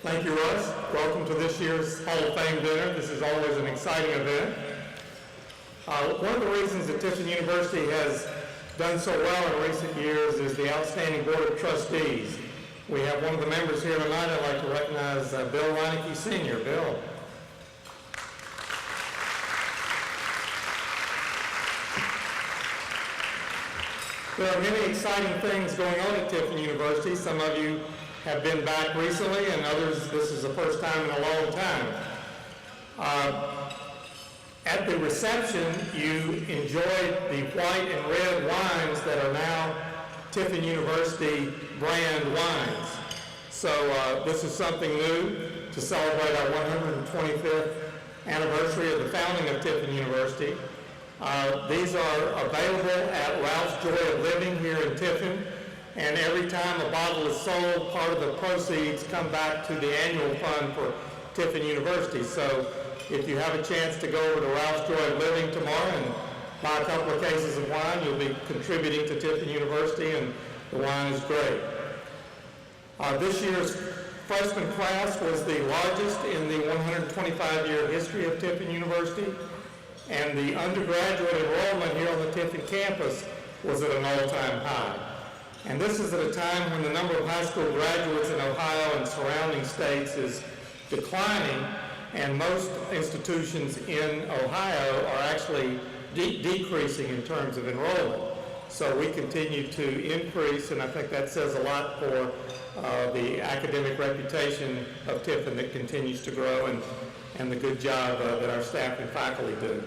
Thank you, Russ. Welcome to this year's Hall of Fame dinner. This is always an exciting event. One of the reasons that Tiffin University has done so well in recent years is the outstanding Board of Trustees. We have one of the members here tonight. I'd like to recognize Bill Reinecke Sr. Bill. There are many exciting things going on at Tiffin University. Some of you have been back recently, and others, this is the first time in a long time. At the reception, you enjoyed the white and red wines that are now Tiffin University brand wines. So this is something new to celebrate our 125th anniversary of the founding of Tiffin University. These are available at Ralph's Joy of Living here in Tiffin, and every time a bottle is sold, part of the proceeds come back to the annual fund for Tiffin University. So if you have a chance to go over to Ralph's Joy of Living tomorrow and buy a couple of cases of wine, you'll be contributing to Tiffin University, and the wine is great. This year's freshman class was the largest in the 125-year history of Tiffin University, and the undergraduate enrollment here on the Tiffin campus was at an all-time high. And this is at a time when the number of high school graduates in Ohio and surrounding states is declining, and most institutions in Ohio are actually decreasing in terms of enrollment. So we continue to increase, and I think that says a lot for the academic reputation of Tiffin that continues to grow, and the good job that our staff and faculty do.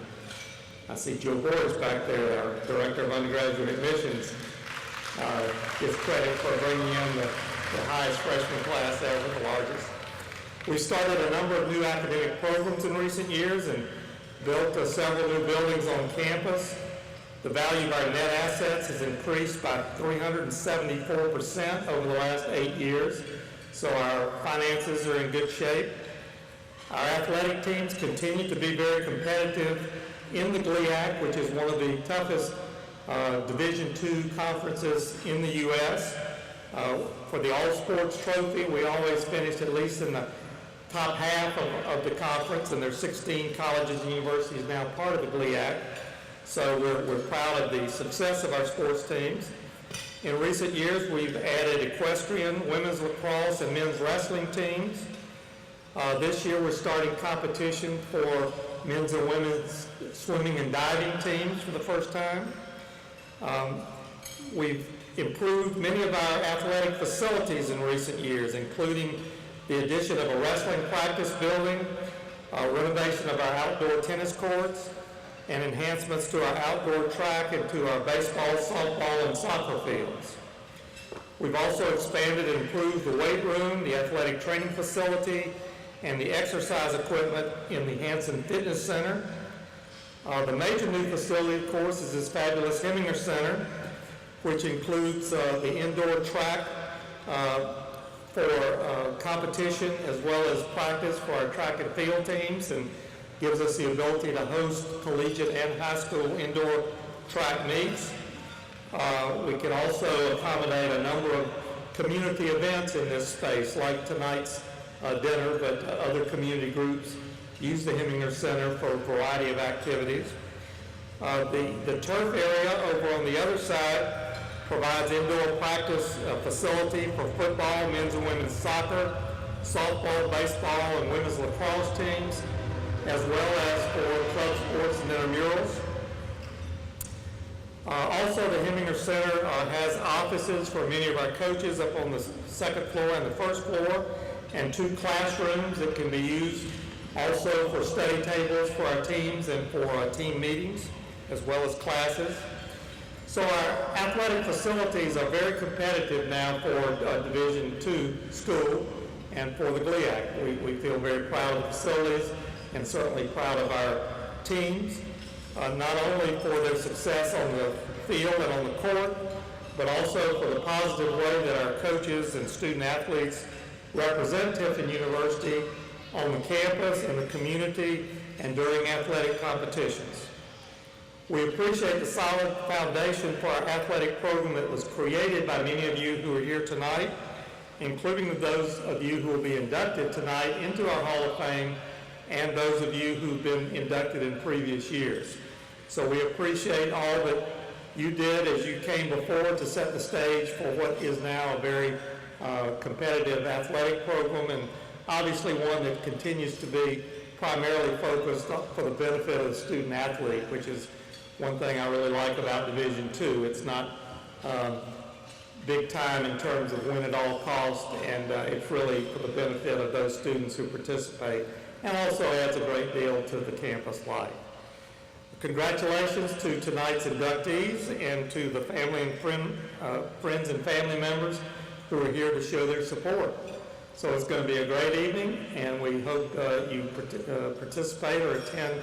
I see Joe Boris back there, our Director of Undergraduate Admissions, gives credit for bringing in the highest freshman class ever, the largest. We started a number of new academic programs in recent years and built several new buildings on campus. The value of our net assets has increased by 374% over the last 8 years, so our finances are in good shape. Our athletic teams continue to be very competitive in the GLIAC, which is one of the toughest Division II conferences in the U.S. For the All-Sports Trophy, we always finish at least in the top half of the conference, and there's 16 colleges and universities now part of the GLIAC. So we're proud of the success of our sports teams. In recent years, we've added equestrian, women's lacrosse, and men's wrestling teams. This year, we're starting competition for men's and women's swimming and diving teams for the first time. We've improved many of our athletic facilities in recent years, including the addition of a wrestling practice building, renovation of our outdoor tennis courts, and enhancements to our outdoor track and to our baseball, softball, and soccer fields. We've also expanded and improved the weight room, the athletic training facility, and the exercise equipment in the Hanson Fitness Center. The major new facility, of course, is this fabulous Heminger Center, which includes the indoor track for competition as well as practice for our track and field teams, and gives us the ability to host collegiate and high school indoor track meets. We can also accommodate a number of community events in this space, like tonight's dinner, but other community groups use the Heminger Center for a variety of activities. The turf area over on the other side provides indoor practice facility for football, men's and women's soccer, softball, baseball, and women's lacrosse teams, as well as for club sports and intramurals. Also, the Heminger Center has offices for many of our coaches up on the second floor and the first floor, and 2 classrooms that can be used also for study tables for our teams and for team meetings, as well as classes. So our athletic facilities are very competitive now for Division II school and for the GLIAC. We feel very proud of the facilities and certainly proud of our teams, not only for their success on the field and on the court, but also for the positive way that our coaches and student athletes represent Tiffin University on the campus, in the community, and during athletic competitions. We appreciate the solid foundation for our athletic program that was created by many of you who are here tonight, including those of you who will be inducted tonight into our Hall of Fame and those of you who've been inducted in previous years. So we appreciate all that you did as you came before to set the stage for what is now a very competitive athletic program, and obviously one that continues to be primarily focused for the benefit of the student athlete, which is one thing I really like about Division II. It's not big time in terms of win at all costs, and it's really for the benefit of those students who participate, and also adds a great deal to the campus life. Congratulations to tonight's inductees and to the family and friends and family members who are here to show their support. So it's going to be a great evening, and we hope you participate or attend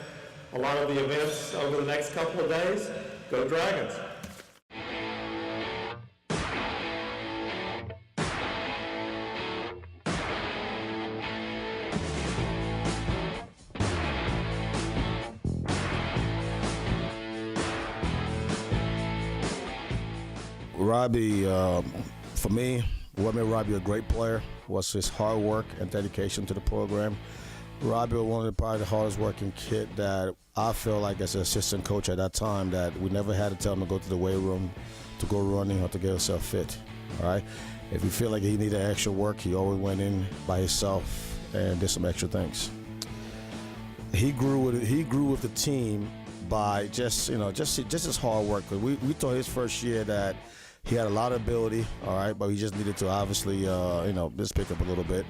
a lot of the events over the next couple of days. Go Dragons! Robbie, for me, what made Robbie a great player was his hard work and dedication to the program. Robbie was one of probably the hardest working kid that I feel like as an assistant coach at that time that we never had to tell him to go to the weight room, to go running, or to get himself fit. All right. If he felt like he needed extra work, he always went in by himself and did some extra things. He grew with the team by just his hard work. We thought his first year that he had a lot of ability, all right, but he just needed to obviously, just pick up a little bit,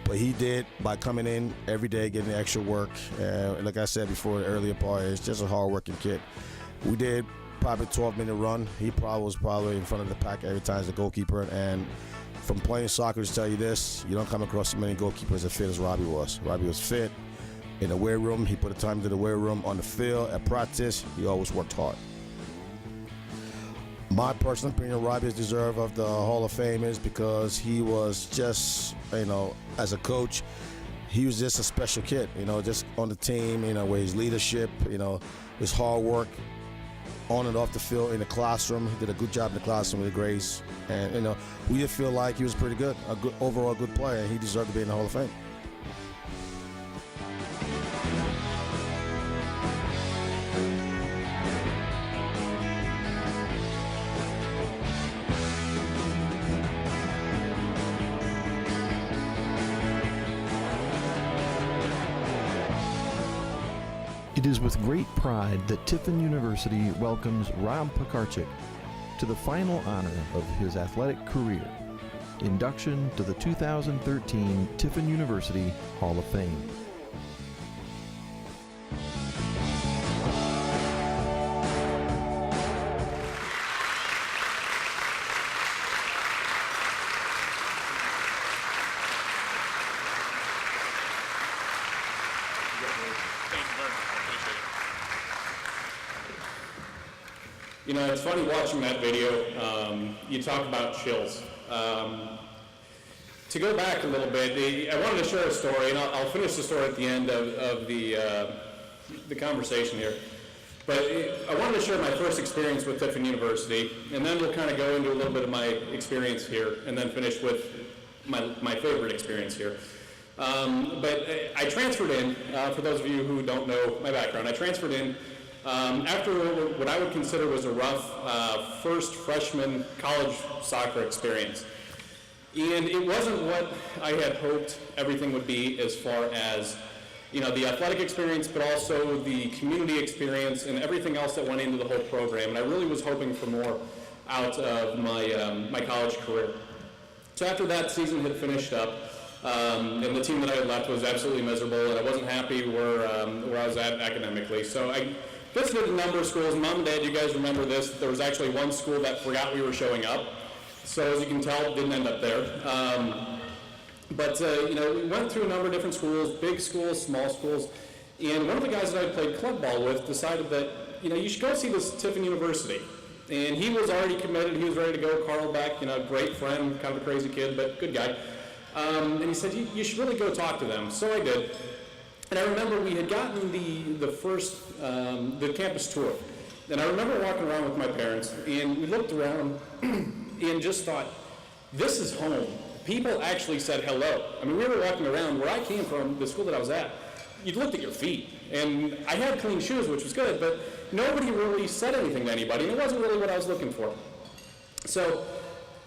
But he did by coming in every day, getting extra work. And like I said before, the earlier part, it's just a hard-working kid. We did probably a 12-minute run. He was probably in front of the pack every time as a goalkeeper. And from playing soccer, to tell you this, you don't come across so many goalkeepers as fit as Robbie was. Robbie was fit in the weight room. He put the time into the weight room. On the field, at practice, he always worked hard. My personal opinion, Robbie is deserving of the Hall of Fame is because he was just, as a coach, he was just a special kid, just on the team, with his leadership, his hard work on and off the field in the classroom. He did a good job in the classroom with grades. And, we just feel like he was pretty good, overall good player, and he deserved to be in the Hall of Fame. It is with great pride that Tiffin University welcomes Rob Piekarczyk to the final honor of his athletic career, induction to the 2013 Tiffin University Hall of Fame. It's funny watching that video. You talk about chills. To go back a little bit, I wanted to share a story, and I'll finish the story at the end of the conversation here. But I wanted to share my first experience with Tiffin University, and then we'll kind of go into a little bit of my experience here, and then finish with my favorite experience here. But I transferred in, for those of you who don't know my background, I transferred in after what I would consider was a rough first freshman college soccer experience. And it wasn't what I had hoped everything would be as far as, the athletic experience, but also the community experience and everything else that went into the whole program. And I really was hoping for more out of my college career. So after that season had finished up, and the team that I had left was absolutely miserable, and I wasn't happy where I was at academically. So I visited a number of schools. Mom and Dad, you guys remember this. There was actually one school that forgot we were showing up. So as you can tell, didn't end up there. But we went through a number of different schools, big schools, small schools. And one of the guys that I played club ball with decided that, you should go see this Tiffin University. And he was already committed. He was ready to go. Carl Beck, great friend, kind of a crazy kid, but good guy. And he said, you should really go talk to them. So I did. And I remember we had gotten the first, the campus tour. And I remember walking around with my parents, and we looked around and just thought, this is home. people actually said hello. I mean, we were walking around where I came from, the school that I was at, you looked at your feet. And I had clean shoes, which was good, but nobody really said anything to anybody, and it wasn't really what I was looking for. So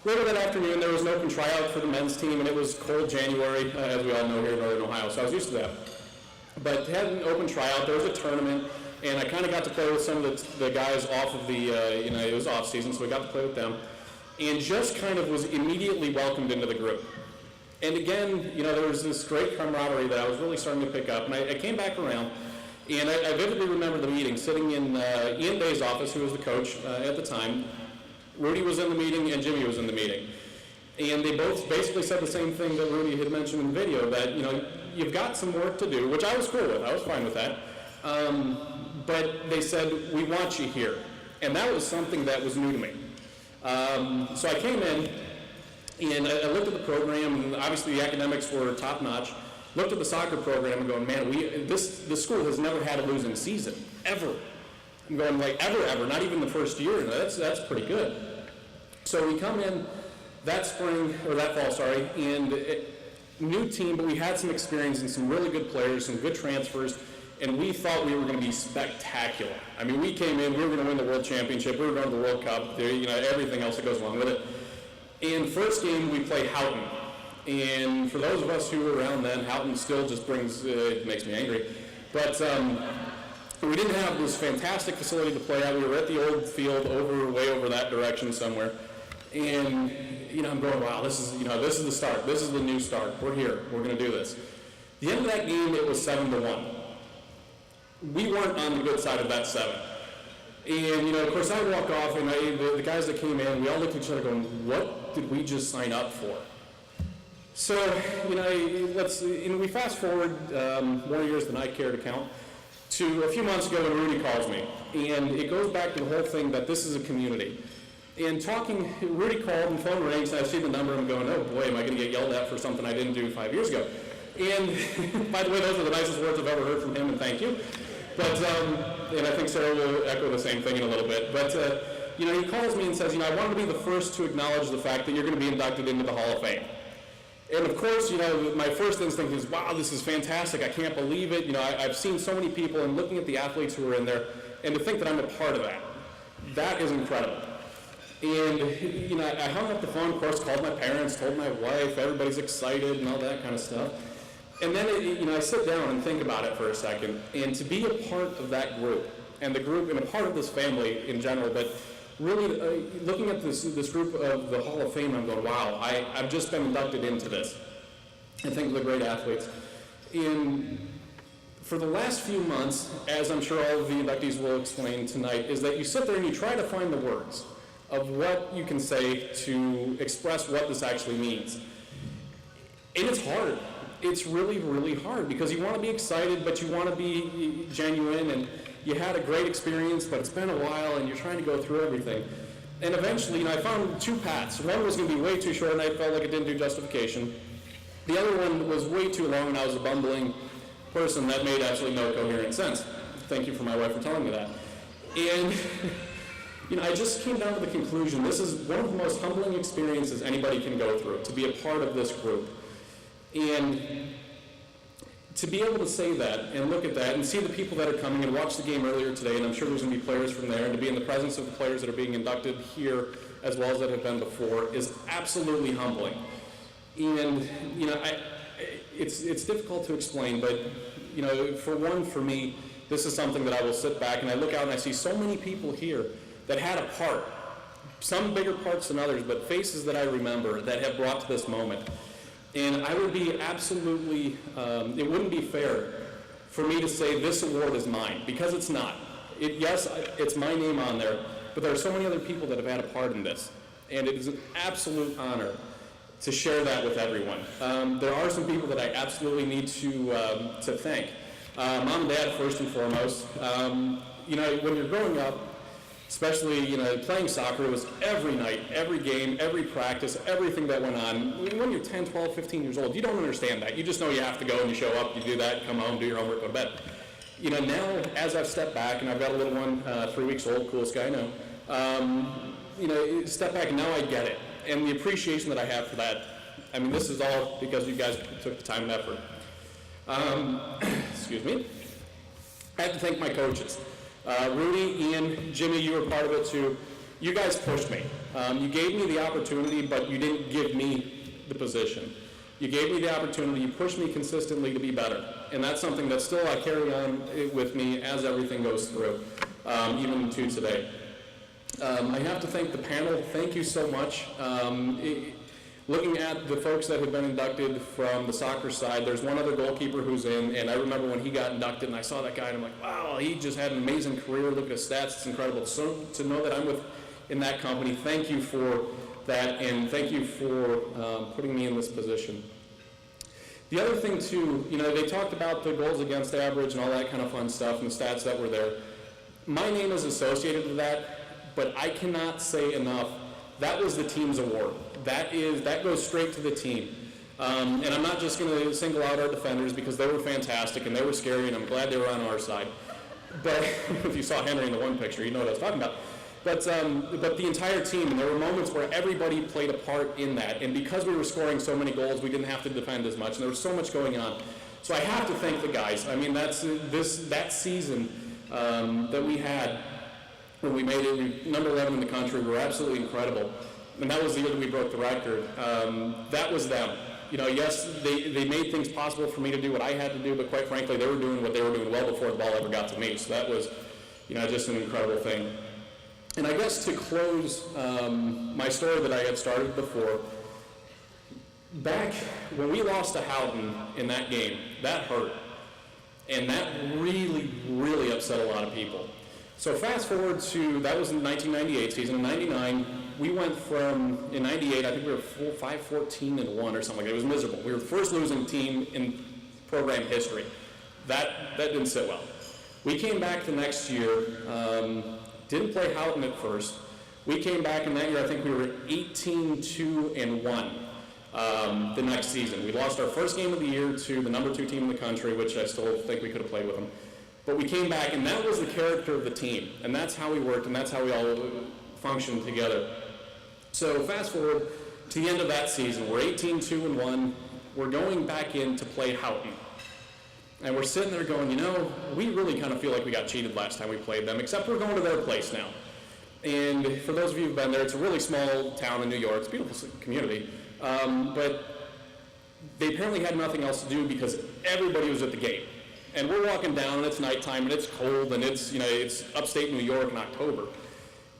later that afternoon, there was an open tryout for the men's team, and it was cold January, as we all know here in Northern Ohio, so I was used to that. But had an open tryout, there was a tournament, and I kind of got to play with some of the guys off of the, it was off season, so I got to play with them, and just kind of was immediately welcomed into the group. And again, there was this great camaraderie that I was really starting to pick up, and I came back around, and I vividly remember the meeting, sitting in Ian Day's office, who was the coach at the time. Rudy was in the meeting, and Jimmy was in the meeting. And they both basically said the same thing that Rudy had mentioned in the video, that, you've got some work to do, which I was cool with. I was fine with that. But they said, we want you here. And that was something that was new to me. So I came in, and I looked at the program, and obviously the academics were top-notch. Looked at the soccer program and going, man, this school has never had a losing season, ever. I'm going, like, ever, not even the first year. That's pretty good. So we come in that fall, and new team, but we had some experience and some really good players, some good transfers, and we thought we were going to be spectacular. I mean, we came in, we were going to win the World Championship, we were going to the World Cup, everything else that goes along with it. And first game, we play Houghton. And for those of us who were around then, Houghton still just it makes me angry. But we didn't have this fantastic facility to play at. We were at the old field way over that direction somewhere. And, I'm going, wow, this is the start. This is the new start. We're here. We're going to do this. The end of that game, it was 7-1. We weren't on the good side of that 7. And, of course, I walk off, and the guys that came in, we all looked at each other going, what did we just sign up for? So, we fast forward more years than I care to count to a few months ago when Rudy calls me. And it goes back to the whole thing that this is a community. And Rudy called and phone rings, and I see the number, and I'm going, oh boy, am I going to get yelled at for something I didn't do 5 years ago. And by the way, those are the nicest words I've ever heard from him, and thank you. But, and I think Sarah will echo the same thing in a little bit. But, he calls me and says, I want to be the first to acknowledge the fact that you're going to be inducted into the Hall of Fame. And of course, my first instinct is, wow, this is fantastic. I can't believe it. I've seen so many people and looking at the athletes who are in there, and to think that I'm a part of that is incredible. And, I hung up the phone, of course, called my parents, told my wife, everybody's excited and all that kind of stuff. And then, I sit down and think about it for a second, and to be a part of that group, and a part of this family in general, but really looking at this group of the Hall of Fame, I'm going, wow, I've just been inducted into this. I think of the great athletes. And for the last few months, as I'm sure all of the inductees will explain tonight, is that you sit there and you try to find the words of what you can say to express what this actually means. And it's hard. It's really, really hard because you want to be excited, but you want to be genuine, and you had a great experience, but it's been a while, and you're trying to go through everything. And eventually, I found two paths. One was going to be way too short, and I felt like it didn't do justification. The other one was way too long, and I was a bumbling person that made absolutely no coherent sense. Thank you for my wife for telling me that. And I just came down to the conclusion, this is one of the most humbling experiences anybody can go through, to be a part of this group. And to be able to say that and look at that and see the people that are coming and watch the game earlier today, and I'm sure there's going to be players from there, and to be in the presence of the players that are being inducted here as well as that have been before is absolutely humbling. And, it's difficult to explain, but, for me, this is something that I will sit back and I look out and I see so many people here that had a part, some bigger parts than others, but faces that I remember that have brought to this moment. And I would be absolutely, it wouldn't be fair for me to say this award is mine, because it's not. Yes, it's my name on there, but there are so many other people that have had a part in this. And it is an absolute honor to share that with everyone. There are some people that I absolutely need to thank. Mom and Dad, first and foremost. When you're growing up, especially, playing soccer, it was every night, every game, every practice, everything that went on. When you're 10, 12, 15 years old, you don't understand that. You just know you have to go and you show up, you do that, come home, do your homework, go to bed. Now, as I've stepped back, and I've got a little one, 3 weeks old, coolest guy I know, step back and now I get it. And the appreciation that I have for that I mean, this is all because you guys took the time and effort. Excuse me. I have to thank my coaches. Rudy, Ian, Jimmy, you were part of it too. You guys pushed me. You gave me the opportunity, but you didn't give me the position. You gave me the opportunity, you pushed me consistently to be better. And that's something that still I carry on with me as everything goes through, even to today. I have to thank the panel. Thank you so much. Looking at the folks that have been inducted from the soccer side, there's one other goalkeeper who's in, and I remember when he got inducted and I saw that guy and I'm like, wow, he just had an amazing career. Look at his stats, it's incredible. So to know that I'm in that company, thank you for that, and thank you for putting me in this position. The other thing too, they talked about the goals against average and all that kind of fun stuff and the stats that were there. My name is associated with that, but I cannot say enough, that was the team's award. That goes straight to the team. And I'm not just going to single out our defenders because they were fantastic and they were scary and I'm glad they were on our side. But if you saw Henry in the one picture, you know what I was talking about. But the entire team, and there were moments where everybody played a part in that. And because we were scoring so many goals, we didn't have to defend as much. And there was so much going on. So I have to thank the guys. I mean, that season that we had when we made it number 11 in the country were absolutely incredible. And that was the year that we broke the record. That was them. Yes, they made things possible for me to do what I had to do, but quite frankly, they were doing what they were doing well before the ball ever got to me. So that was, just an incredible thing. And I guess to close my story that I had started before, back when we lost to Houghton in that game, that hurt. And that really, really upset a lot of people. So fast forward to, that was in the 1998 season. In 99, we went from, in 98, I think we were 5-14-1 or something like that. It was miserable. We were the first losing team in program history. That didn't sit well. We came back the next year, didn't play Houghton at first. We came back in that year, I think we were 18-2-1 the next season. We lost our first game of the year to the number 2 team in the country, which I still think we could have played with them. But we came back, and that was the character of the team. And that's how we worked, and that's how we all functioned together. So fast forward to the end of that season. We're 18-2-1. We're going back in to play Houghton. And we're sitting there going, we really kind of feel like we got cheated last time we played them, except we're going to their place now. And for those of you who've been there, it's a really small town in New York. It's a beautiful community. But they apparently had nothing else to do because everybody was at the game. And we're walking down, and it's nighttime, and it's cold, and it's upstate New York in October.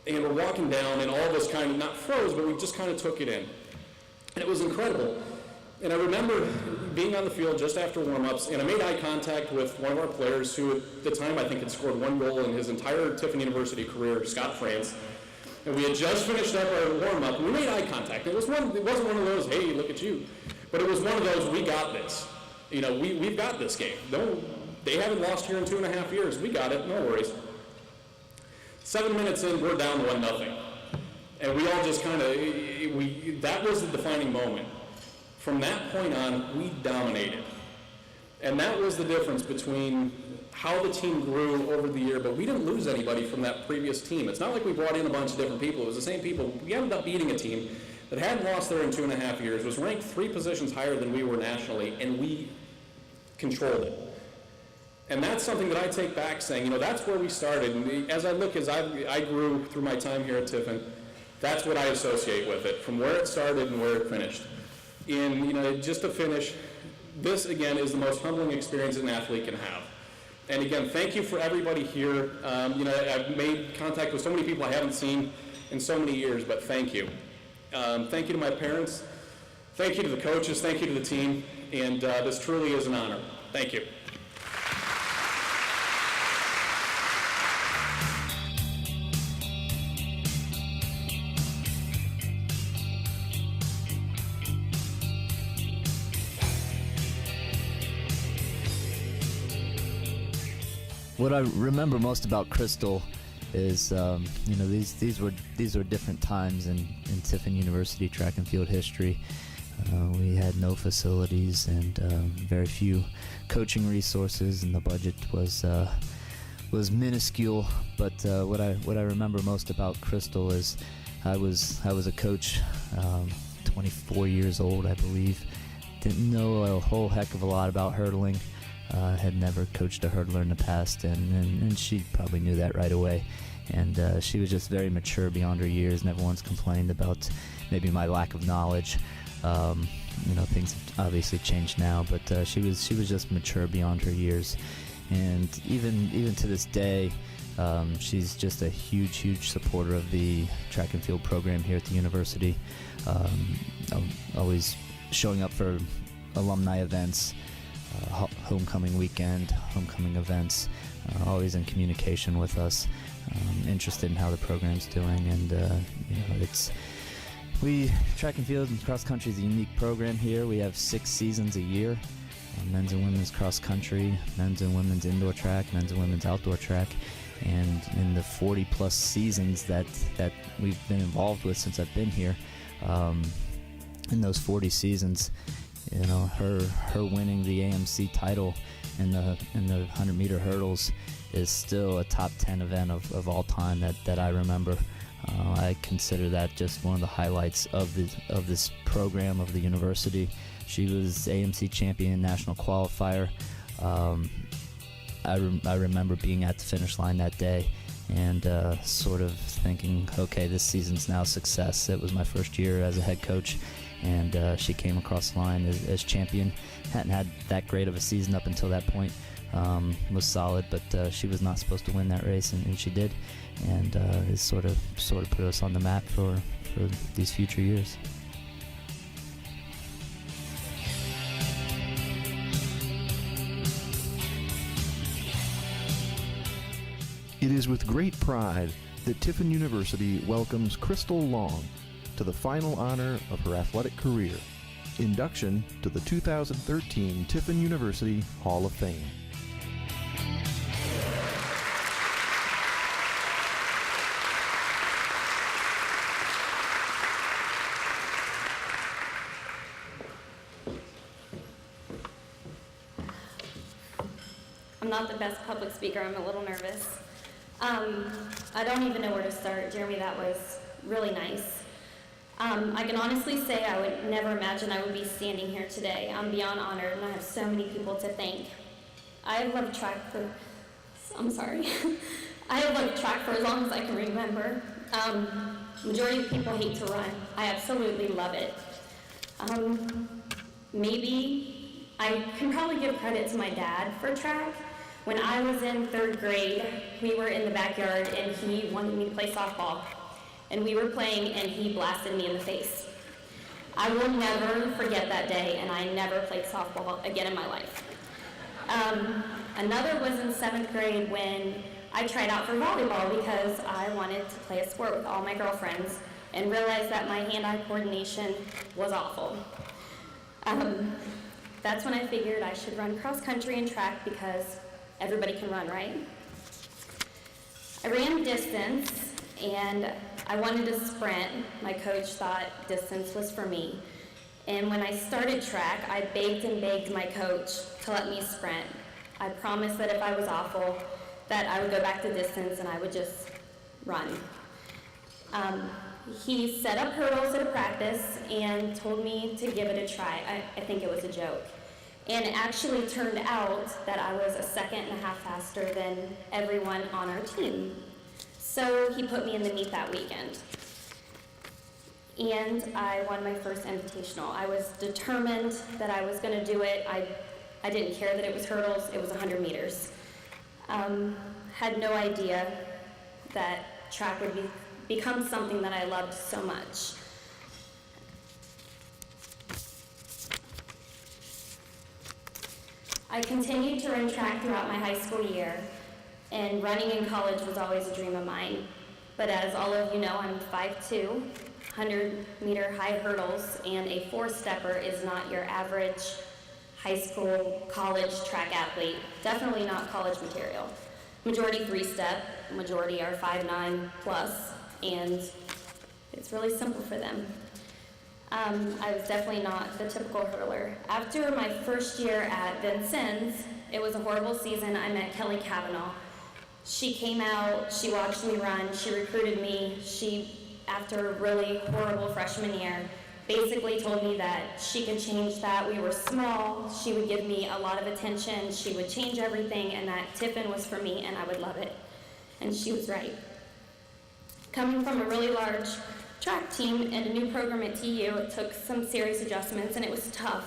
And we're walking down, and all of us kind of, not froze, but we just kind of took it in. And it was incredible. And I remember being on the field just after warm-ups, and I made eye contact with one of our players who at the time I think had scored 1 goal in his entire Tiffin University career, Scott France. And we had just finished up our warm-up, and we made eye contact. It wasn't one of those, hey, look at you. But it was one of those, we got this. We've got this game. They haven't lost here in 2.5 years. We got it, no worries. 7 minutes in, we're down 1-0. And we all just kind of, that was the defining moment. From that point on, we dominated. And that was the difference between how the team grew over the year, but we didn't lose anybody from that previous team. It's not like we brought in a bunch of different people. It was the same people. We ended up beating a team that hadn't lost there in 2.5 years, was ranked 3 positions higher than we were nationally, and we controlled it. And that's something that I take back saying, that's where we started. And as I grew through my time here at Tiffin, that's what I associate with it, from where it started and where it finished. And, just to finish, this, again, is the most humbling experience an athlete can have. And, again, thank you for everybody here. I've made contact with so many people I haven't seen in so many years, but thank you. Thank you to my parents. Thank you to the coaches. Thank you to the team. And this truly is an honor. Thank you. What I remember most about Crystal is, these were different times in Tiffin University track and field history. We had no facilities and very few coaching resources, and the budget was minuscule. But what I remember most about Crystal is I was a coach to 24 years old, I believe. Didn't know a whole heck of a lot about hurdling. Had never coached a hurdler in the past, and she probably knew that right away. And she was just very mature beyond her years, never once complained about maybe my lack of knowledge. Things have obviously changed now, but she was just mature beyond her years. And even to this day, she's just a huge supporter of the track and field program here at the university. Always showing up for alumni events, homecoming weekend, homecoming events, always in communication with us, interested in how the program's doing. And track and field and cross country is a unique program here. We have 6 seasons a year. Men's and women's cross country, men's and women's indoor track, men's and women's outdoor track. And in the 40 plus seasons that we've been involved with since I've been here, in those 40 seasons, her winning the AMC title in the 100-meter hurdles is still a top 10 event of all time that I remember. I consider that just one of the highlights of this program of the university. She was AMC champion, national qualifier. I remember being at the finish line that day and sort of thinking, okay, this season's now a success. It was my first year as a head coach, and she came across the line as champion. Hadn't had that great of a season up until that point. Was solid, but she was not supposed to win that race, and she did, and it sort of put us on the map for these future years. It is with great pride that Tiffin University welcomes Crystal Long to the final honor of her athletic career, induction to the 2013 Tiffin University Hall of Fame. I'm not the best public speaker. I'm a little nervous. I don't even know where to start. Jeremy, that was really nice. I can honestly say I would never imagine I would be standing here today. I'm beyond honored, and I have so many people to thank. I have loved track for as long as I can remember. Majority of people hate to run. I absolutely love it. Maybe I can probably give credit to my dad for track. When I was in 3rd grade, we were in the backyard and he wanted me to play softball. And we were playing and he blasted me in the face. I will never forget that day, and I never played softball again in my life. Another was in 7th grade when I tried out for volleyball because I wanted to play a sport with all my girlfriends and realized that my hand-eye coordination was awful. That's when I figured I should run cross country and track because everybody can run, right? I ran distance and I wanted to sprint. My coach thought distance was for me. And when I started track, I begged and begged my coach to let me sprint. I promised that if I was awful, that I would go back to distance and I would just run. He set up hurdles at a practice and told me to give it a try. I think it was a joke. And it actually turned out that I was a second and a half faster than everyone on our team. So he put me in the meet that weekend. And I won my first invitational. I was determined that I was going to do it. I didn't care that it was hurdles. It was 100 meters. Had no idea that track would become something that I loved so much. I continued to run track throughout my high school year, and running in college was always a dream of mine. But as all of you know, I'm 5'2", 100-meter high hurdles, and a 4-stepper is not your average high school, college track athlete. Definitely not college material. Majority 3-step, majority are 5'9" plus, and it's really simple for them. I was definitely not the typical hurler. After my first year at Vincennes, it was a horrible season. I met Kelly Kavanaugh. She came out, she watched me run, she recruited me. After a really horrible freshman year, basically told me that she could change that. We were small, she would give me a lot of attention, she would change everything, and that Tiffin was for me and I would love it. And she was right. Coming from a really large track team and a new program at TU, it took some serious adjustments and it was tough.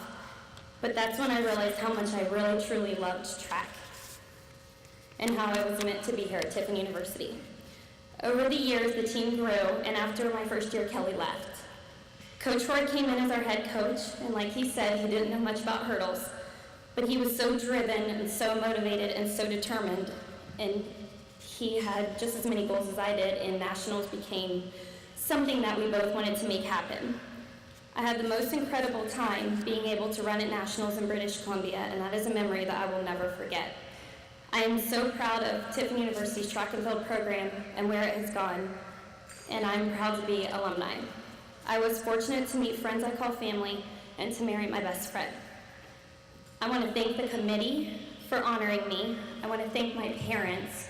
But that's when I realized how much I really truly loved track and how I was meant to be here at Tiffin University. Over the years, the team grew, and after my first year, Kelly left. Coach Roy came in as our head coach, and like he said, he didn't know much about hurdles, but he was so driven and so motivated and so determined, and he had just as many goals as I did, and nationals became something that we both wanted to make happen. I had the most incredible time being able to run at nationals in British Columbia, and that is a memory that I will never forget. I am so proud of Tiffin University's track and field program and where it has gone, and I'm proud to be alumni. I was fortunate to meet friends I call family and to marry my best friend. I want to thank the committee for honoring me. I want to thank my parents.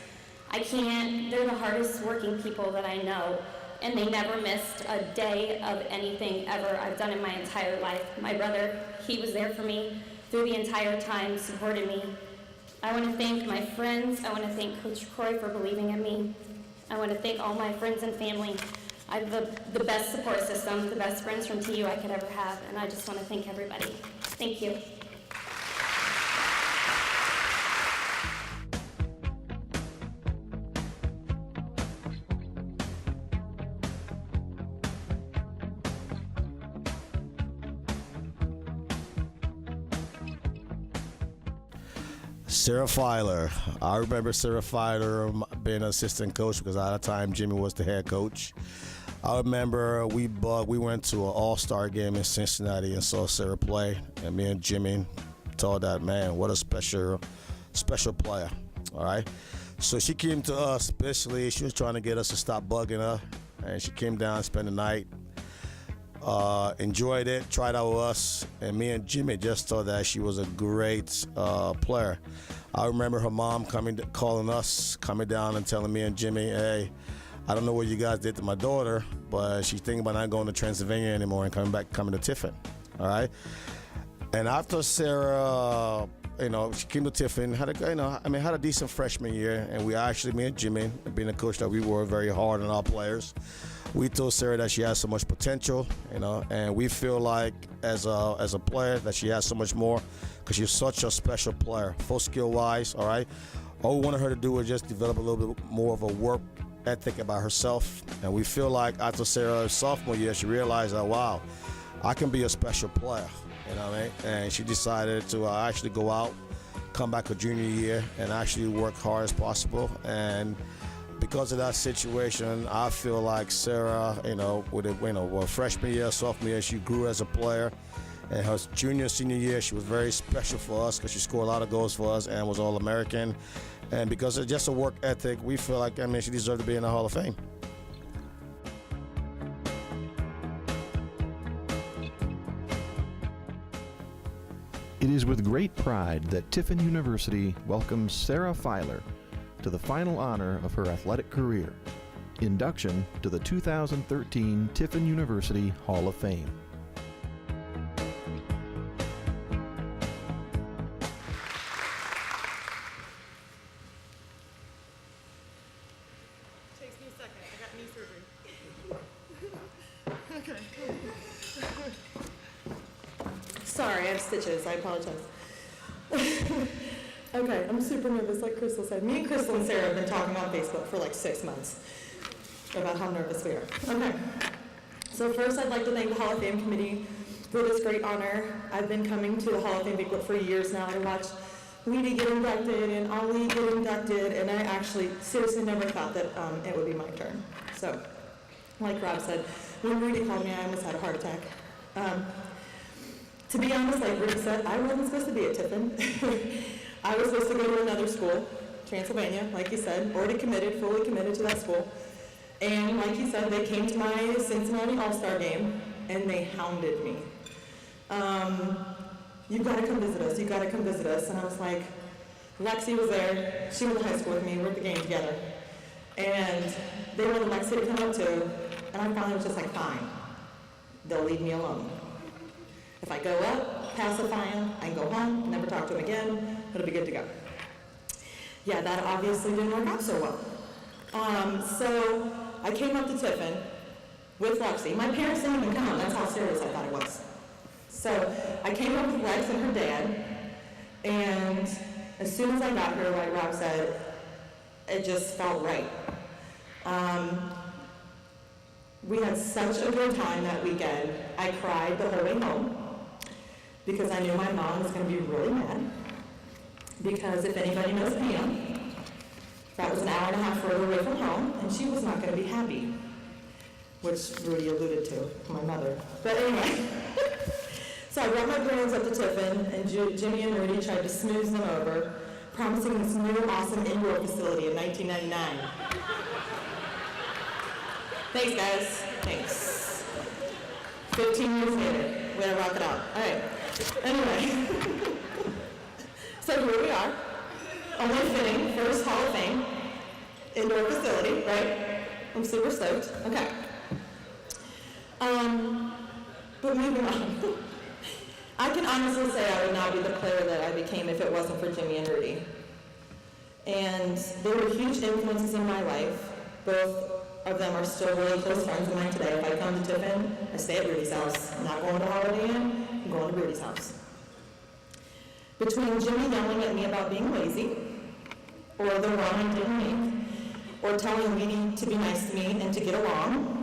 They're the hardest working people that I know, and they never missed a day of anything ever I've done in my entire life. My brother, he was there for me through the entire time, supported me. I want to thank my friends. I want to thank Coach Croy for believing in me. I want to thank all my friends and family. I have the best support system, the best friends from TU I could ever have, and I just want to thank everybody. Thank you. Sarah Fieler. I remember Sarah Fieler being an assistant coach because at the time Jimmy was the head coach. I remember we went to an all-star game in Cincinnati and saw Sarah play, and me and Jimmy told that, man, what a special player, all right? So she came to us, basically, she was trying to get us to stop bugging her, and she came down, spent the night, enjoyed it, tried out with us, and me and Jimmy just thought that she was a great player. I remember her mom calling us, coming down and telling me and Jimmy, hey, I don't know what you guys did to my daughter, but she's thinking about not going to Transylvania anymore and coming to Tiffin, all right? And after Sarah, she came to Tiffin, had a decent freshman year, and we actually, me and Jimmy, being a coach that we were very hard on our players, we told Sarah that she has so much potential, and we feel like as a player that she has so much more because she's such a special player, full skill-wise, all right? All we wanted her to do was just develop a little bit more of a work ethic about herself, and we feel like after Sarah's sophomore year, she realized that, wow, I can be a special player, you know what I mean? And she decided to actually go out, come back her junior year, and actually work hard as possible. And because of that situation, I feel like Sarah, with her freshman year, sophomore year, she grew as a player. And her junior, senior year, she was very special for us because she scored a lot of goals for us and was All-American. And because of just a work ethic, we feel like, she deserved to be in the Hall of Fame. It is with great pride that Tiffin University welcomes Sarah Fieler to the final honor of her athletic career, induction to the 2013 Tiffin University Hall of Fame. Takes me a second. I got knee surgery. Okay. Sorry, I have stitches. I apologize. Okay, I'm super nervous, like Crystal said. Me and Crystal and Sarah have been talking on Facebook for like 6 months about how nervous we are. Okay. So first, I'd like to thank the Hall of Fame committee for this great honor. I've been coming to the Hall of Fame banquet for years now. I watched Weedy get inducted and Ali get inducted, and I actually seriously never thought that it would be my turn. So, like Rob said, when Rudy called me, I almost had a heart attack. To be honest, like Rudy said, I wasn't supposed to be at Tiffin. I was supposed to go to another school, Transylvania, like he said, already committed, fully committed to that school. And like he said, they came to my Cincinnati All-Star game, and they hounded me. You've got to come visit us, you've got to come visit us. And I was like, Lexi was there, she went to high school with me, we're at the game together. And they wanted Lexi to come up too, and I finally was just like, fine. they'll leave me alone. If I go up, pacify them, I can go home, never talk to them again, it'll be good to go. Yeah, that obviously didn't work out so well. So I came up to Tiffin with Lexi. My parents didn't even come, that's how serious I thought it was. So I came up with Lex and her dad, and as soon as I got here, like Rob said, it just felt right. We had such a good time that weekend. I cried the whole way home because I knew my mom was going to be really mad. Because if anybody knows Pam, that was an hour and a half further away from home, and she was not going to be happy, which Rudy alluded to, my mother. But anyway, so I brought my parents up to Tiffin, and Jimmy and Rudy tried to smooth them over, promising this new awesome indoor facility in 1999. Thanks, guys. Thanks. 15 years later, way to rock it out. All right. Anyway. So here we are. Only fitting, first Hall of Fame indoor facility, right? I'm super stoked. Okay. But moving on. I can honestly say I would not be the player that I became if it wasn't for Jimmy and Rudy. And they were huge influences in my life. Both of them are still really close friends of mine today. If I come to Tiffin, I stay at Rudy's house. I'm not going to Holiday Inn, I'm going to Rudy's house. Between Jimmy yelling at me about being lazy, or the run I didn't make, or telling Rudy to be nice to me and to get along,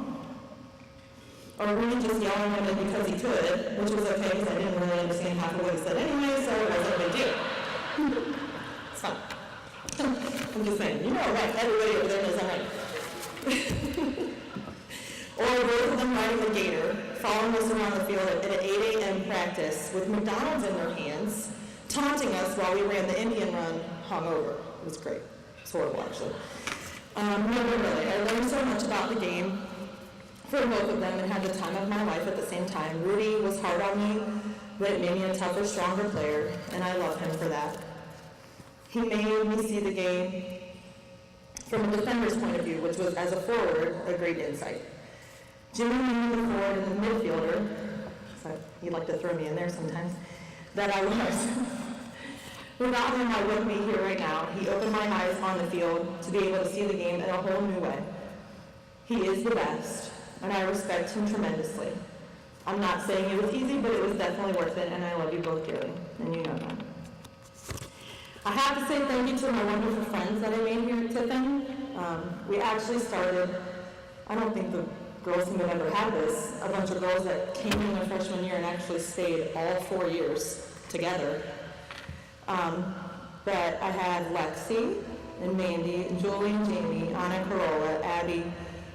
or Rudy just yelling at me because he could, which was okay because I didn't really understand half of what he said anyway, so it wasn't a big deal. It's fun. I'm just saying, you know, right? Everybody over there knows I'm right. Or both of them riding the gator, following us around the field at an 8 a.m. practice with McDonald's in their hands, taunting us while we ran the Indian run hungover. It was great. It's horrible, actually. No, really. I learned so much about the game from both of them and had the time of my life at the same time. Rudy was hard on me, but it made me a tougher, stronger player, and I love him for that. He made me see the game from a defender's point of view, which was, as a forward, a great insight. Jimmy made me the forward and the midfielder, so he'd like to throw me in there sometimes, that I was. Without him, I wouldn't be here right now. He opened my eyes on the field to be able to see the game in a whole new way. He is the best, and I respect him tremendously. I'm not saying it was easy, but it was definitely worth it, and I love you both dearly, and you know that. I have to say thank you to my wonderful friends that I made here at Tiffin. We actually started, I don't think the girls who have ever had this, a bunch of girls that came in their freshman year and actually stayed all 4 years together. But I had Lexi and Mandy, and Julie and Jamie, Anna, Carola, Abby,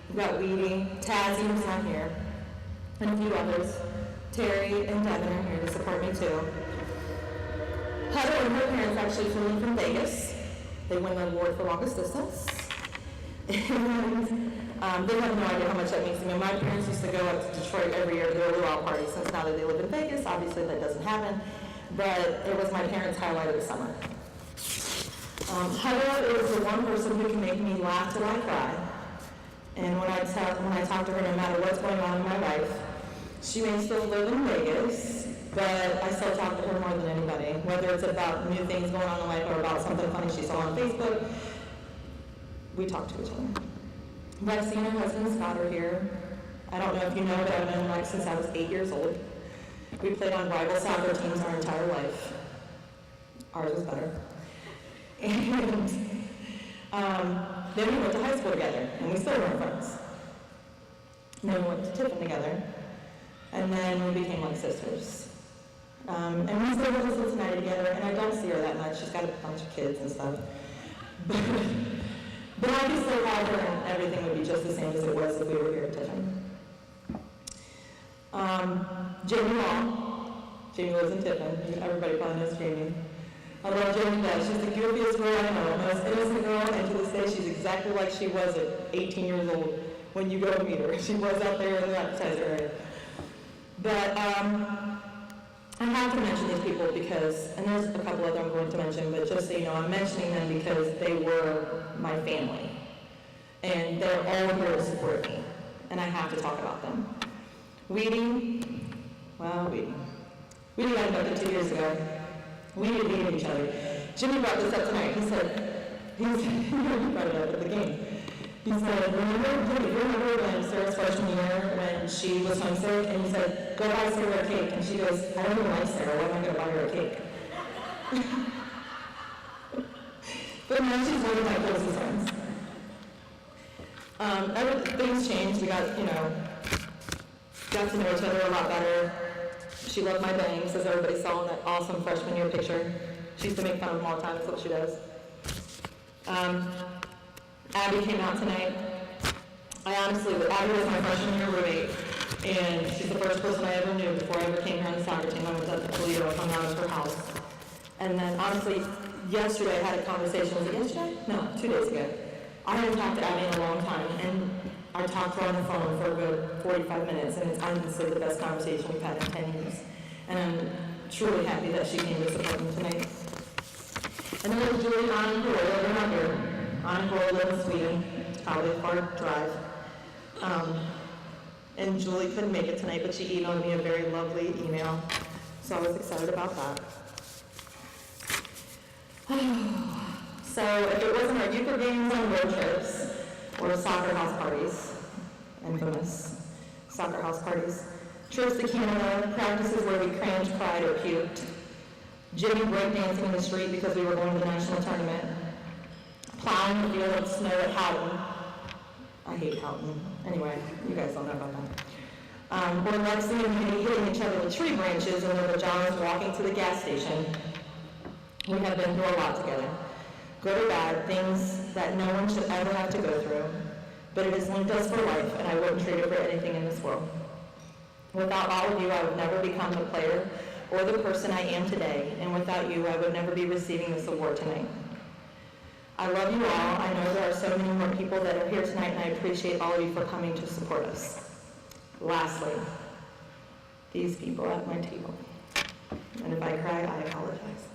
we've got Weedy, Tazzy, who's not here, and a few others. Terry and Devin are here to support me too. Heather and her parents actually flew in from Vegas. They won the award for longest distance. And they have no idea how much that means to me. My parents used to go up to Detroit every year to their luau party. Since now that they live in Vegas, obviously that doesn't happen. But it was my parents' highlight of the summer. Heather is the one person who can make me laugh till I cry. And when I talk to her, no matter what's going on in my life, she may still live in Vegas, but I still talk to her more than anybody, whether it's about new things going on in life or about something funny she saw on Facebook. We talk to each other. Lexi and her husband Scott are here. I don't know if you know, but I've known Lex since I was 8 years old. We played on rival soccer teams our entire life. Ours was better. And then we went to high school together, and we still weren't friends. And then we went to Tiffin together, and then we became like sisters. And we still live in Cincinnati together, and I don't see her that much. She's got a bunch of kids and stuff. But I do still have her, and everything would be just the same as it was if we were here at Tiffin. Jamie Long. Jamie lives in Tiffin. Everybody probably knows Jamie. I love Jamie Beth. She's the goofiest girl I know. Most innocent girl, and to this day, she's exactly like she was at 18 years old when you go to meet her. She was out there in the appetizer area. But I have to mention these people because, and there's a couple other I'm going to mention, but just so you know, I'm mentioning them because they were my family. And they're all here to support me, and I have to talk about them. Weedy got inducted 2 years ago. We hated each other. Jimmy brought this up tonight. He brought it up at the game. He said, remember when Sarah's freshman year when she was homesick and he said, go buy Sarah a cake, and she goes, I don't even like Sarah, why am I going to buy her a cake? But now she's one of my closest friends. Things changed. We got to know each other a lot better. She loved my bangs, as everybody saw in that awesome freshman year picture. She used to make fun of them all the time, that's what she does. Abby came out tonight. Abby was my freshman year roommate, and she's the first person I ever knew before I ever came here on the soccer team. I was at the Toledo, hung out at her house. And then honestly, yesterday I had a conversation, was it yesterday? No, 2 days ago. I hadn't talked to Abby in a long time, and I talked to her on the phone for a good 45 minutes, and it's honestly the best conversation we've had in 10 years. And I'm truly happy that she came to support me tonight. And then with Julie on Goyle, they're not here. On Goyle live in Sweden, it's probably a far drive. And Julie couldn't make it tonight, but she emailed me a very lovely email, so I was excited about that. So if it wasn't our euchre games on road trips, or soccer house parties, infamous soccer house parties, trips to Canada, practices where we cringed, cried, or puked, Jimmy breakdancing in the street because we were going to the national tournament, plowing the field of snow at Houghton. I hate Houghton. Anyway, you guys don't know about that. Or Lexi and me hitting each other with tree branches and then the Johns walking to the gas station. We have been through a lot together. Good or bad, things that no one should ever have to go through. But it has linked us for life, and I wouldn't trade it for anything in this world. Without all of you, I would never become the player or the person I am today, and without you, I would never be receiving this award tonight. I love you all. I know there are so many more people that are here tonight, and I appreciate all of you for coming to support us. Lastly, these people at my table. And if I cry, I apologize.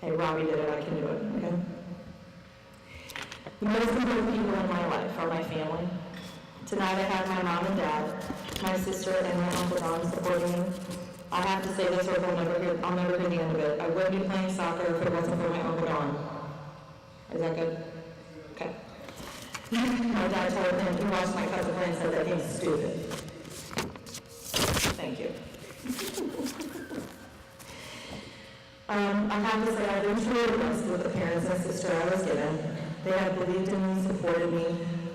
Hey, Robbie did it, I can do it, okay? The most important people in my life are my family. Tonight I have my mom and dad, my sister, and my Uncle Don supporting me. I have to say this or I'll never hear the end of it. I wouldn't be playing soccer if it wasn't for my Uncle Don. Is that good? Okay. My dad told him, he watched my cousin play and said that he's stupid. Thank you. I have to say I've been truly blessed with the parents and sister I was given. They have believed in me, supported me,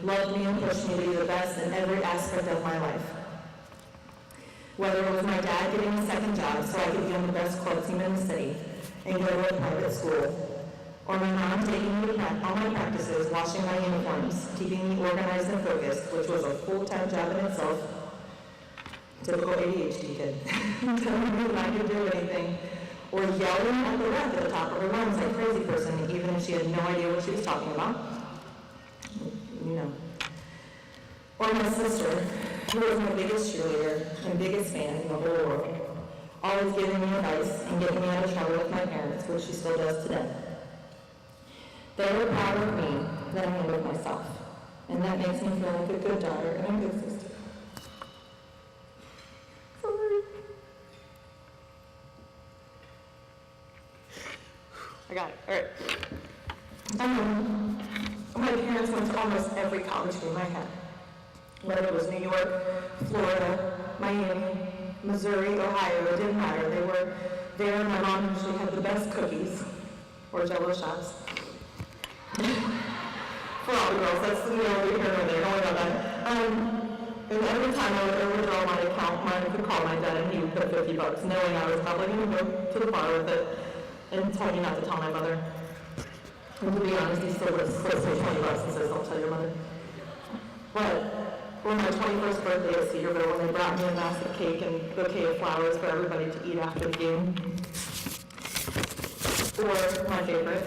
loved me, and pushed me to be the best in every aspect of my life. Whether it was my dad getting a second job so I could be on the best club team in the city and go to a private school, or my mom taking me to all my practices, washing my uniforms, keeping me organized and focused, which was a full-time job in itself. Typical ADHD kid. Telling me that I could do anything. Or yelling at the ref at the top of her lungs like a crazy person, even if she had no idea what she was talking about. You know. Or my sister, who was my biggest cheerleader and biggest fan in the whole world, always giving me advice and getting me out of trouble with my parents, which she still does today. They were proud of me that I am with myself, and that makes me feel like a good daughter and a good sister. Sorry. I got it. All right. My parents went to almost every college game I had. Whether it was New York, Florida, Miami, Missouri, Ohio, it didn't matter. They were there. My mom usually had the best cookies or Jell-O shots. For all the girls, that's the only here or there. Don't worry about that. And every time I would overdraw my account, mine could call my dad and he would put $50, knowing I was probably going to go to the bar with it, and told me not to tell my mother. And to be honest, he still was close to $20 and says, don't tell your mother. But on my 21st birthday at Cedarville, when they brought me a massive cake and bouquet of flowers for everybody to eat after the game. Or my favorite,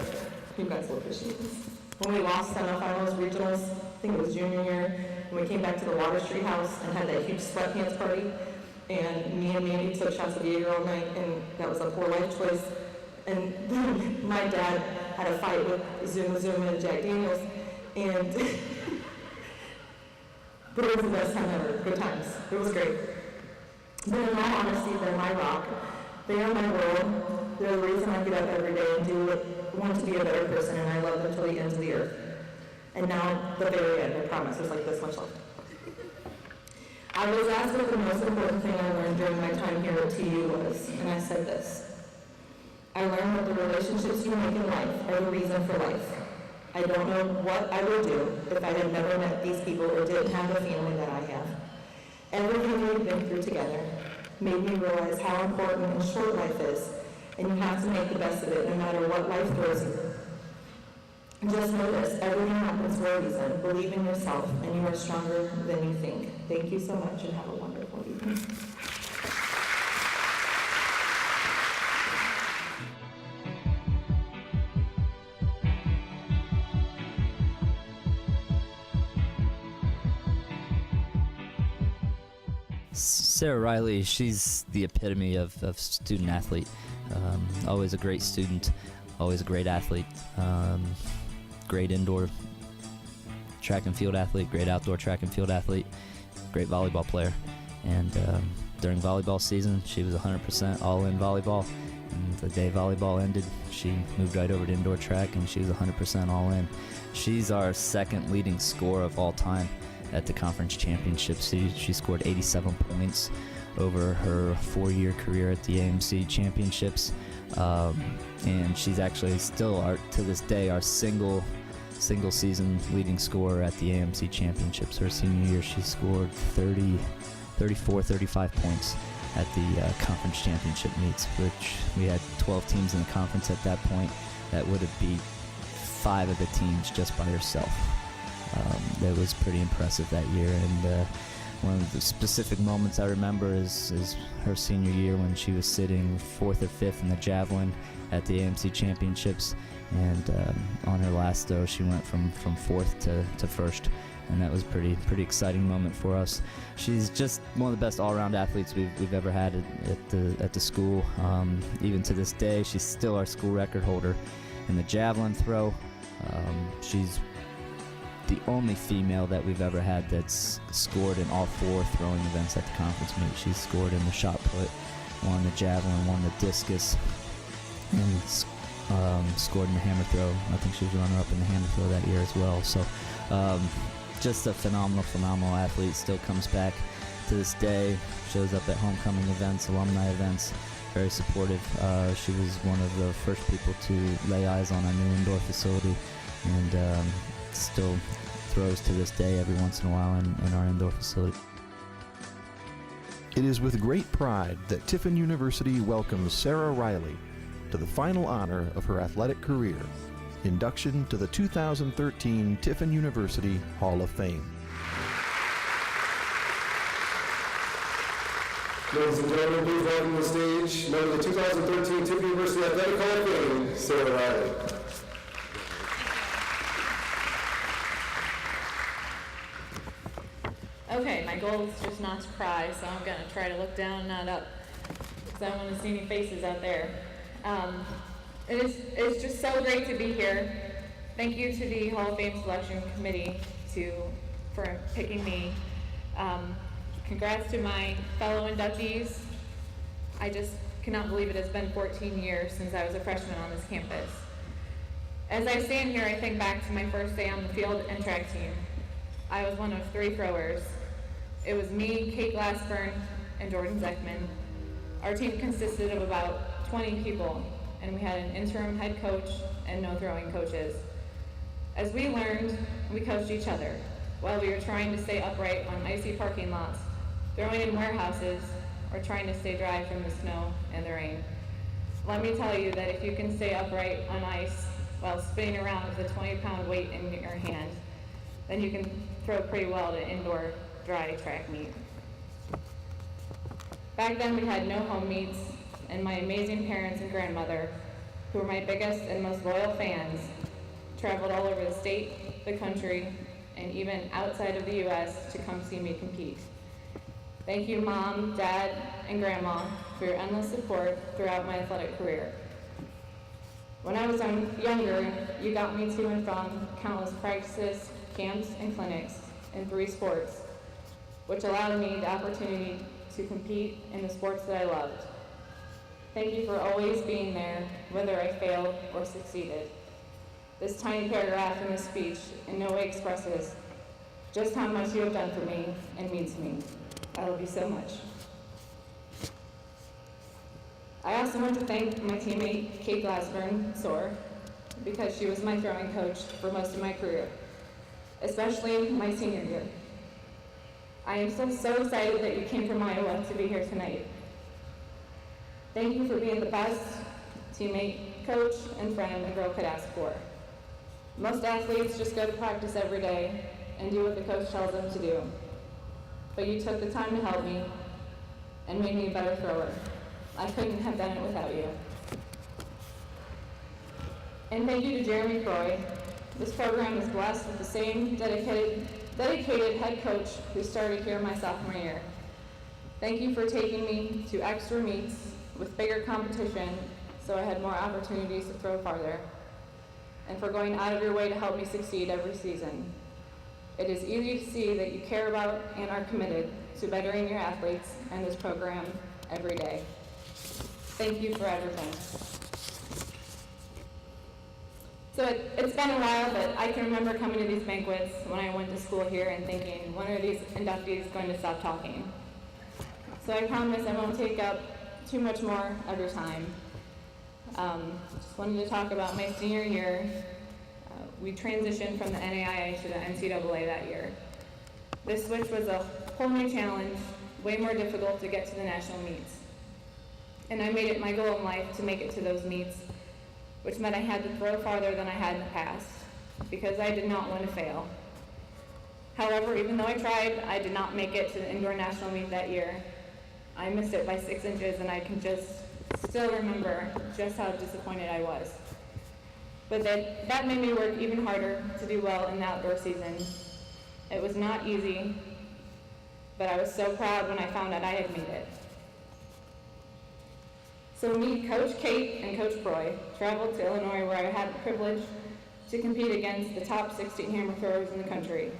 you guys will appreciate this. When we lost semifinals, regionals, I think it was junior year, and we came back to the Water Street house and had that huge sweatpants party, and me and Mandy took shots of Jaeger all night, and that was a poor life choice. And then my dad had a fight with Zuma and Jack Daniels, and but it was the best time ever. Good times. It was great. But in all honesty, they're my rock. They are my world. They're the reason I get up every day and want to be a better person, and I love them till the ends of the earth. And now, the very end, I promise, there's like this much left. I was asked what the most important thing I learned during my time here at TU was, and I said this. I learned that the relationships you make in life are the reason for life. I don't know what I would do if I had never met these people or didn't have the family that I have. Everything we've been through together made me realize how important and short life is, and you have to make the best of it no matter what life throws you. Just know this, everything happens for a reason. Believe in yourself, and you are stronger than you think. Thank you so much, and have a wonderful evening. Sara Riley, she's the epitome of student athlete. Always a great student, always a great athlete. Great indoor track and field athlete, great outdoor track and field athlete, great volleyball player. And during volleyball season, she was 100% all-in volleyball. And the day volleyball ended, she moved right over to indoor track, and she was 100% all-in. She's our second leading scorer of all time at the conference championships. She scored 87 points over her 4-year career at the AMC championships. And she's actually still, to this day, our single season leading scorer at the AMC championships. Her senior year, she scored 35 points at the conference championship meets, which we had 12 teams in the conference at that point. That would have beat 5 of the teams just by herself. That was pretty impressive that year. And one of the specific moments I remember is her senior year when she was sitting 4th or 5th in the javelin at the AMC championships, and on her last throw she went from 4th to 1st, and that was a pretty exciting moment for us. She's just one of the best all-around athletes we've ever had at the school. Even to this day, she's still our school record holder in the javelin throw. She's the only female that we've ever had that's scored in all 4 throwing events at the conference meet. She's scored in the shot put, won the javelin, won the discus, and scored in the hammer throw. I think she was runner-up in the hammer throw that year as well. So just a phenomenal athlete. Still comes back to this day, shows up at homecoming events, alumni events, very supportive. She was one of the first people to lay eyes on our new indoor facility, and still throws to this day every once in a while in our indoor facility. It is with great pride that Tiffin University welcomes Sara Riley to the final honor of her athletic career, induction to the 2013 Tiffin University Hall of Fame. Ladies and gentlemen, please welcome to the stage member of the 2013 Tiffin University Athletic Hall of Fame, Sara Riley. Okay, my goal is just not to cry, so I'm going to try to look down, not up, because I don't want to see any faces out there. It's just so great to be here. Thank you to the Hall of Fame Selection Committee for picking me. Congrats to my fellow inductees. I just cannot believe it has been 14 years since I was a freshman on this campus. As I stand here, I think back to my first day on the field and track team. I was one of 3 throwers. It was me, Kate Glassburn, and Jordan Zeckman. Our team consisted of about 20 people, and we had an interim head coach and no throwing coaches. As we learned, we coached each other while we were trying to stay upright on icy parking lots, throwing in warehouses, or trying to stay dry from the snow and the rain. Let me tell you that if you can stay upright on ice while spinning around with a 20-pound weight in your hand, then you can throw pretty well to indoor dry track meet. Back then we had no home meets, and my amazing parents and grandmother, who were my biggest and most loyal fans, traveled all over the state, the country, and even outside of the U.S. to come see me compete. Thank you, Mom, Dad, and Grandma, for your endless support throughout my athletic career. When I was younger, you got me to and from countless practices, camps, and clinics in 3 sports, which allowed me the opportunity to compete in the sports that I loved. Thank you for always being there, whether I failed or succeeded. This tiny paragraph in this speech in no way expresses just how much you have done for me and means to me. I love you so much. I also want to thank my teammate, Kate Glassburn-Soar, because she was my throwing coach for most of my career, especially my senior year. I am so excited that you came from Iowa to be here tonight. Thank you for being the best teammate, coach, and friend a girl could ask for. Most athletes just go to practice every day and do what the coach tells them to do. But you took the time to help me and made me a better thrower. I couldn't have done it without you. And thank you to Jeremy Croy. This program is blessed with the same dedicated head coach who started here my sophomore year. Thank you for taking me to extra meets with bigger competition so I had more opportunities to throw farther, and for going out of your way to help me succeed every season. It is easy to see that you care about and are committed to bettering your athletes and this program every day. Thank you for everything. So it's been a while, but I can remember coming to these banquets when I went to school here and thinking, when are these inductees going to stop talking? So I promise I won't take up too much more of your time. Just wanted to talk about my senior year. We transitioned from the NAIA to the NCAA that year. This switch was a whole new challenge, way more difficult to get to the national meets. And I made it my goal in life to make it to those meets, which meant I had to throw farther than I had in the past, because I did not want to fail. However, even though I tried, I did not make it to the indoor national meet that year. I missed it by 6 inches, and I can just still remember just how disappointed I was. But that made me work even harder to do well in the outdoor season. It was not easy, but I was so proud when I found out I had made it. So me, Coach Kate, and Coach Croy traveled to Illinois, where I had the privilege to compete against the top 16 hammer throwers in the country.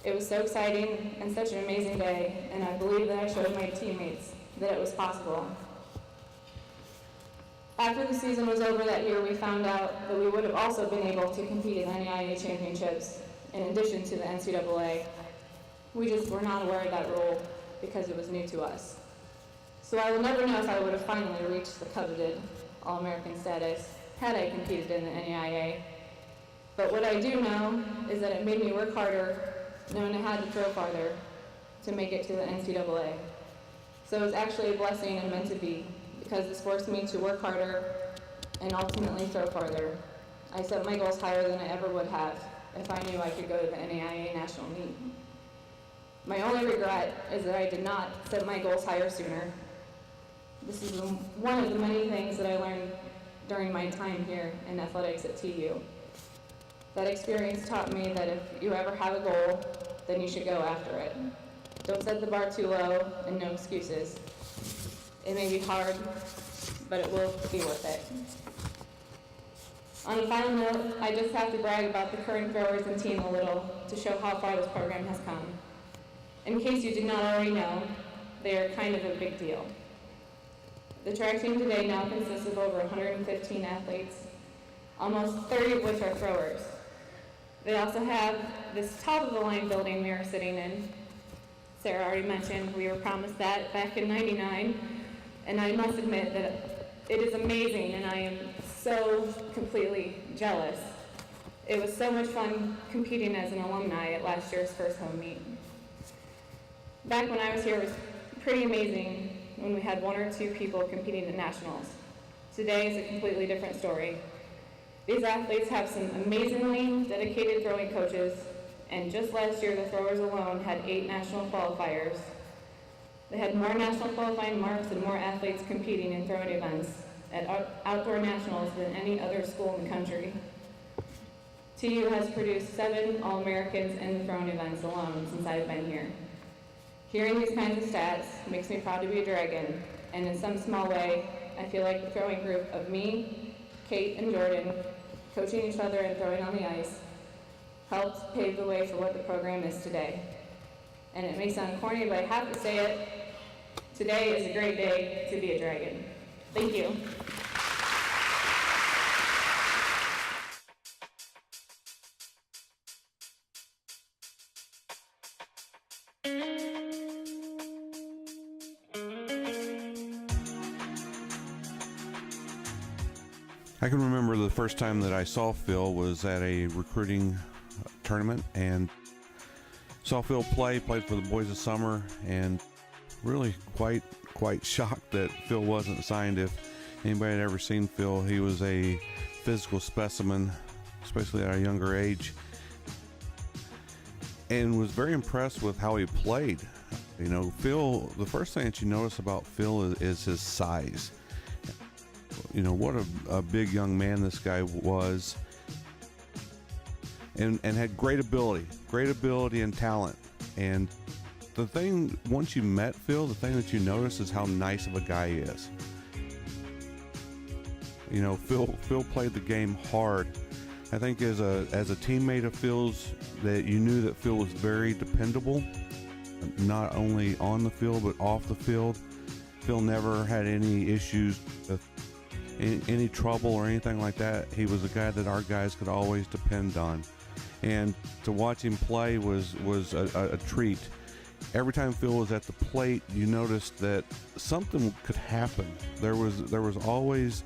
It was so exciting and such an amazing day, and I believe that I showed my teammates that it was possible. After the season was over that year, we found out that we would have also been able to compete in NAIA championships in addition to the NCAA. We just were not aware of that rule because it was new to us. So I will never know if I would have finally reached the coveted All-American status had I competed in the NAIA. But what I do know is that it made me work harder, knowing I had to throw farther to make it to the NCAA. So it was actually a blessing and meant to be, because this forced me to work harder and ultimately throw farther. I set my goals higher than I ever would have if I knew I could go to the NAIA national meet. My only regret is that I did not set my goals higher sooner. This is one of the many things that I learned during my time here in athletics at TU. That experience taught me that if you ever have a goal, then you should go after it. Don't set the bar too low, and no excuses. It may be hard, but it will be worth it. On a final note, I just have to brag about the current throwers and team a little to show how far this program has come. In case you did not already know, they are kind of a big deal. The track team today now consists of over 115 athletes, almost 30 of which are throwers. They also have this top-of-the-line building we are sitting in. Sarah already mentioned we were promised that back in '99, and I must admit that it is amazing, and I am so completely jealous. It was so much fun competing as an alumni at last year's first home meet. Back when I was here, it was pretty amazing when we had 1 or 2 people competing at nationals. Today is a completely different story. These athletes have some amazingly dedicated throwing coaches, and just last year, the throwers alone had 8 national qualifiers. They had more national qualifying marks and more athletes competing in throwing events at outdoor nationals than any other school in the country. TU has produced 7 All-Americans in the throwing events alone since I've been here. Hearing these kinds of stats makes me proud to be a Dragon, and in some small way, I feel like the throwing group of me, Kate, and Jordan, coaching each other and throwing on the ice, helped pave the way for what the program is today. And it may sound corny, but I have to say it, Today is a great day to be a Dragon. Thank you. I can remember the first time that I saw Phil was at a recruiting tournament, and saw Phil played for the Boys of Summer, and really quite shocked that Phil wasn't signed. If anybody had ever seen Phil, he was a physical specimen, especially at a younger age, and was very impressed with how he played. You know, Phil, the first thing that you notice about Phil is his size. You know, what a big young man this guy was, and had great ability and talent. And the thing, once you met Phil, the thing that you notice is how nice of a guy he is. You know, Phil played the game hard. I think as a teammate of Phil's, that you knew that Phil was very dependable, not only on the field but off the field. Phil never had any issues with any trouble or anything like that. He was a guy that our guys could always depend on, and to watch him play was a treat. Every time Phil was at the plate, you noticed that something could happen. There was always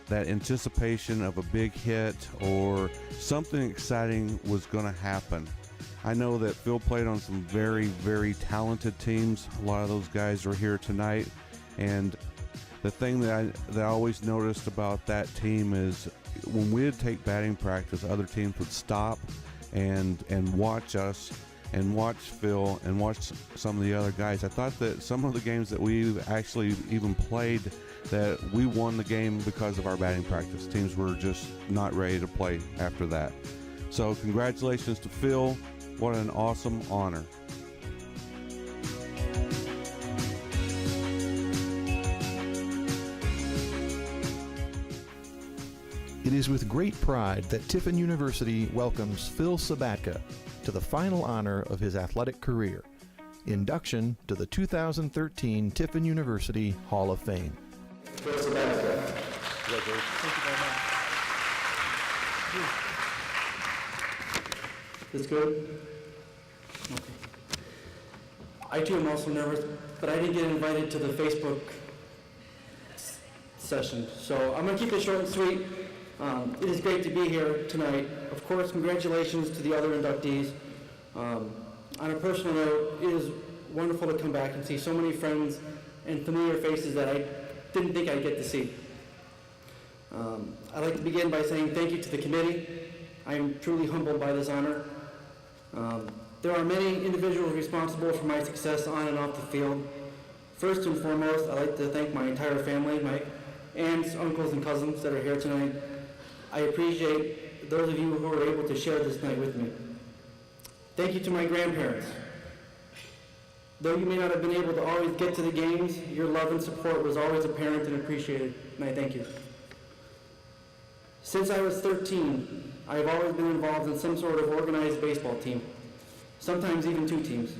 that anticipation of a big hit or something exciting was going to happen. I know that Phil played on some very, very talented teams. A lot of those guys are here tonight, and the thing that I always noticed about that team is when we'd take batting practice, other teams would stop and watch us and watch Phil and watch some of the other guys. I thought that some of the games that we actually even played, that we won the game because of our batting practice. Teams were just not ready to play after that. So congratulations to Phil. What an awesome honor. It is with great pride that Tiffin University welcomes Phil Sabatka to the final honor of his athletic career, induction to the 2013 Tiffin University Hall of Fame. Phil Sabatka. Thank you very much. This good? Okay. I too am also nervous, but I didn't get invited to the Facebook session, so I'm going to keep it short and sweet. It is great to be here tonight. Of course, congratulations to the other inductees. On a personal note, it is wonderful to come back and see so many friends and familiar faces that I didn't think I'd get to see. I'd like to begin by saying thank you to the committee. I am truly humbled by this honor. There are many individuals responsible for my success on and off the field. First and foremost, I'd like to thank my entire family, my aunts, uncles, and cousins that are here tonight. I appreciate those of you who are able to share this night with me. Thank you to my grandparents. Though you may not have been able to always get to the games, your love and support was always apparent and appreciated, and I thank you. Since I was 13, I have always been involved in some sort of organized baseball team, sometimes even two teams.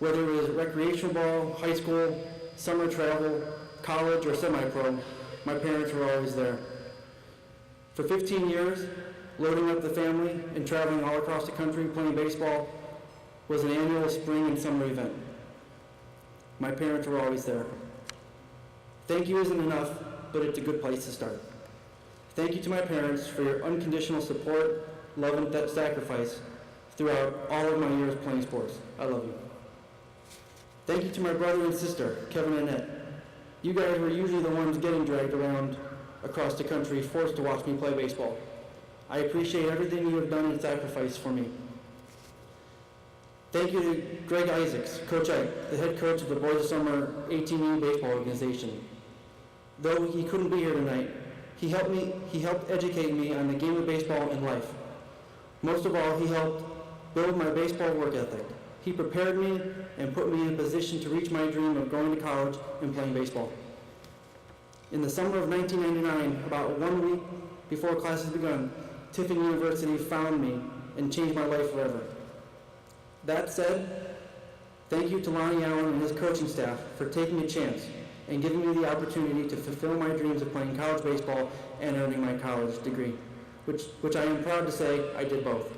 Whether it was recreational ball, high school, summer travel, college, or semi-pro, my parents were always there. For 15 years, loading up the family and traveling all across the country playing baseball was an annual spring and summer event. My parents were always there. Thank you isn't enough, but it's a good place to start. Thank you to my parents for your unconditional support, love, and sacrifice throughout all of my years playing sports. I love you. Thank you to my brother and sister, Kevin and Annette. You guys were usually the ones getting dragged around across the country, forced to watch me play baseball. I appreciate everything you have done and sacrificed for me. Thank you to Greg Isaacs, Coach Ike, the head coach of the Boys of Summer 18U baseball organization. Though he couldn't be here tonight, he helped educate me on the game of baseball and life. Most of all, he helped build my baseball work ethic. He prepared me and put me in a position to reach my dream of going to college and playing baseball. In the summer of 1999, about 1 week before classes begun, Tiffin University found me and changed my life forever. That said, Thank you to Lonnie Allen and his coaching staff for taking a chance and giving me the opportunity to fulfill my dreams of playing college baseball and earning my college degree, which I am proud to say I did both.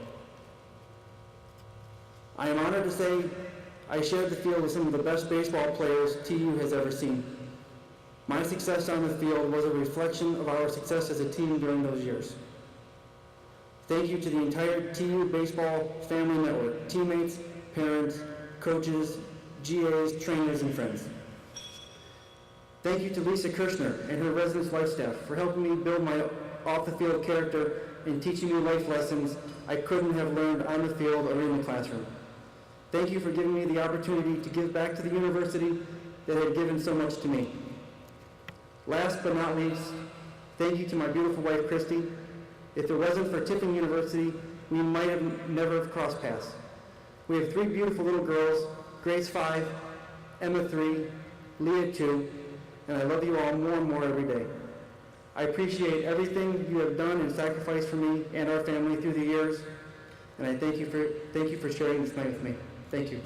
I am honored to say I shared the field with some of the best baseball players TU has ever seen. My success on the field was a reflection of our success as a team during those years. Thank you to the entire TU baseball family network, teammates, parents, coaches, GAs, trainers, and friends. Thank you to Lisa Kirshner and her residence life staff for helping me build my off-the-field character and teaching me life lessons I couldn't have learned on the field or in the classroom. Thank you for giving me the opportunity to give back to the university that had given so much to me. Last but not least, thank you to my beautiful wife, Christy. If it wasn't for Tiffin University, we might have never have crossed paths. We have 3 beautiful little girls, Grace 5, Emma 3, Leah 2, and I love you all more and more every day. I appreciate everything you have done and sacrificed for me and our family through the years, and I thank you for sharing this night with me. Thank you.